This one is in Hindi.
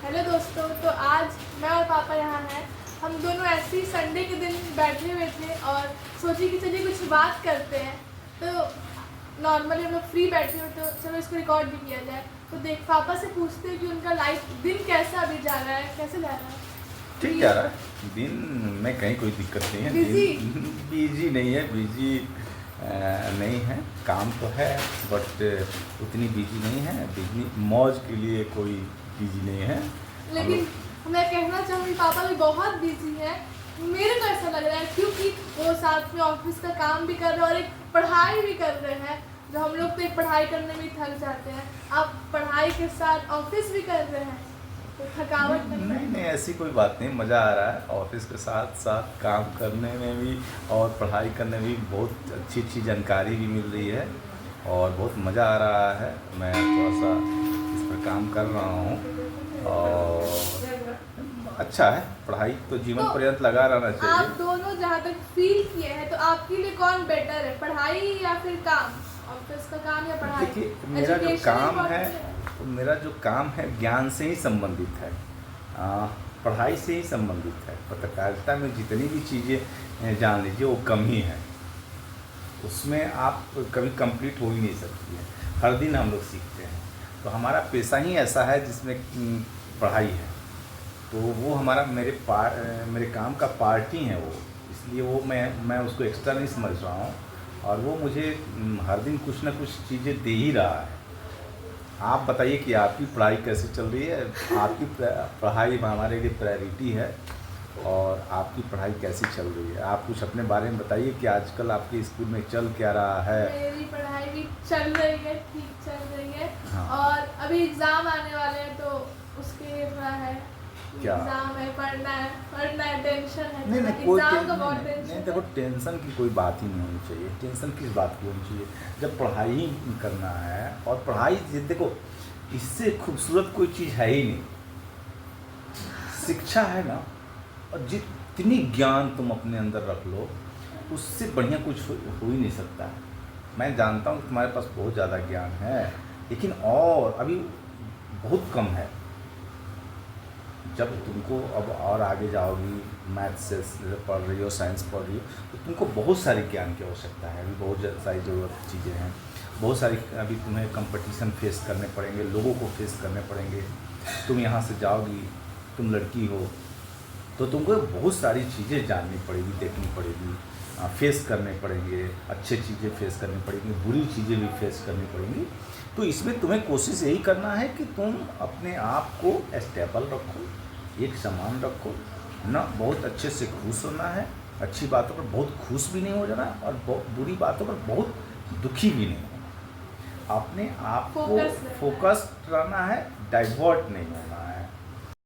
हेलो दोस्तों, तो आज मैं और पापा यहाँ हैं। हम दोनों ऐसे ही संडे के दिन बैठे हुए थे और सोचे कि चलिए कुछ बात करते हैं। तो नॉर्मली हम लोग फ्री बैठे हुए, तो चलो इसको रिकॉर्ड भी किया जाए। तो देख पापा से पूछते हैं कि उनका लाइफ दिन कैसा अभी जा रहा है, कैसे जा रहा है। ठीक जा रहा है दिन में, कहीं कोई दिक्कत नहीं है। बिजी बिजी नहीं है, बिजी नहीं है। काम तो है बट उतनी बिजी नहीं है। बिजनी मौज के लिए कोई बिजी नहीं है। लेकिन मैं कहना चाहूँगी पापा भी बहुत बिजी है। मेरे को ऐसा लग रहा है क्योंकि वो साथ में ऑफिस का काम भी कर रहे हैं और एक पढ़ाई भी कर रहे हैं। जो हम लोग तो एक पढ़ाई करने में थक जाते हैं, आप पढ़ाई के साथ ऑफिस भी कर रहे हैं, तो थकावट नहीं, ऐसी कोई बात नहीं। मज़ा आ रहा है ऑफिस के साथ साथ काम करने में भी और पढ़ाई करने में भी। बहुत अच्छी अच्छी जानकारी भी मिल रही है और बहुत मज़ा आ रहा है। मैं थोड़ा सा इस पर काम कर रहा हूँ और अच्छा है। पढ़ाई तो जीवन तो पर्यंत लगा रहना चाहिए। आप दोनों जहाँ तक फील किए हैं, तो आपके लिए कौन बेटर है, पढ़ाई या फिर काम, ऑफिस का काम या पढ़ाई? देखिए, मेरा जो काम है ज्ञान से ही संबंधित है, पढ़ाई से ही संबंधित है। पत्रकारिता में जितनी भी चीज़ें जान लीजिए वो कम ही है। उसमें आप कभी कंप्लीट हो ही नहीं सकती है। हर दिन हम लोग सीखते हैं। तो हमारा पेशा ही ऐसा है जिसमें पढ़ाई है। तो वो हमारा मेरे काम का पार्ट ही है वो। इसलिए वो मैं उसको एक्स्ट्रा नहीं समझ रहा हूँ और वो मुझे हर दिन कुछ ना कुछ चीज़ें दे ही रहा है। आप बताइए कि आपकी पढ़ाई कैसे चल रही है? आपकी पढ़ाई हमारे लिए प्रायोरिटी है और आपकी पढ़ाई कैसी चल रही है? आप कुछ अपने बारे में बताइए कि आजकल आपके स्कूल में चल क्या रहा है? मेरी पढ़ाई भी चल रही है, ठीक चल रही है। हाँ। और अभी एग्ज़ाम आने वाले हैं, तो उसके लिए थोड़ा है, क्या? एग्ज़ाम है, पढ़ना है, टेंशन है। नहीं, कोई एग्ज़ाम का नहीं, बहुत नहीं, टेंशन देखो, है। टेंशन की कोई बात ही नहीं होनी चाहिए। टेंशन किस बात की होनी चाहिए जब पढ़ाई ही करना है? और पढ़ाई देखो, इससे खूबसूरत कोई चीज़ है ही नहीं। शिक्षा है ना, और जितनी ज्ञान तुम अपने अंदर रख लो उससे बढ़िया कुछ हो ही नहीं सकता। मैं जानता हूँ तुम्हारे पास बहुत ज़्यादा ज्ञान है, लेकिन और अभी बहुत कम है। जब तुमको अब और आगे जाओगी, मैथ्स से पढ़ रही हो, साइंस पढ़ रही हो, तो तुमको बहुत सारे ज्ञान की आवश्यकता है। अभी बहुत सारी ज़रूरत चीज़ें हैं, बहुत सारी। अभी तुम्हें कंपटीशन फेस करने पड़ेंगे, लोगों को फेस करने पड़ेंगे। तुम यहाँ से जाओगी, तुम लड़की हो, तो तुमको बहुत सारी चीज़ें जाननी पड़ेगी, देखनी पड़ेगी, फेस करने पड़ेंगे। अच्छी चीज़ें फेस करनी पड़ेंगी, बुरी चीज़ें भी फेस करनी पड़ेंगी। तो इसमें तुम्हें कोशिश यही करना है कि तुम अपने आप को स्टेबल रखो, एक समान रखो ना। बहुत अच्छे से खुश होना है, अच्छी बातों पर बहुत खुश भी नहीं हो जाना और बुरी बातों पर बहुत दुखी भी नहीं होना। अपने आप को फोकस्ड रहना है, डाइवर्ट नहीं होना है।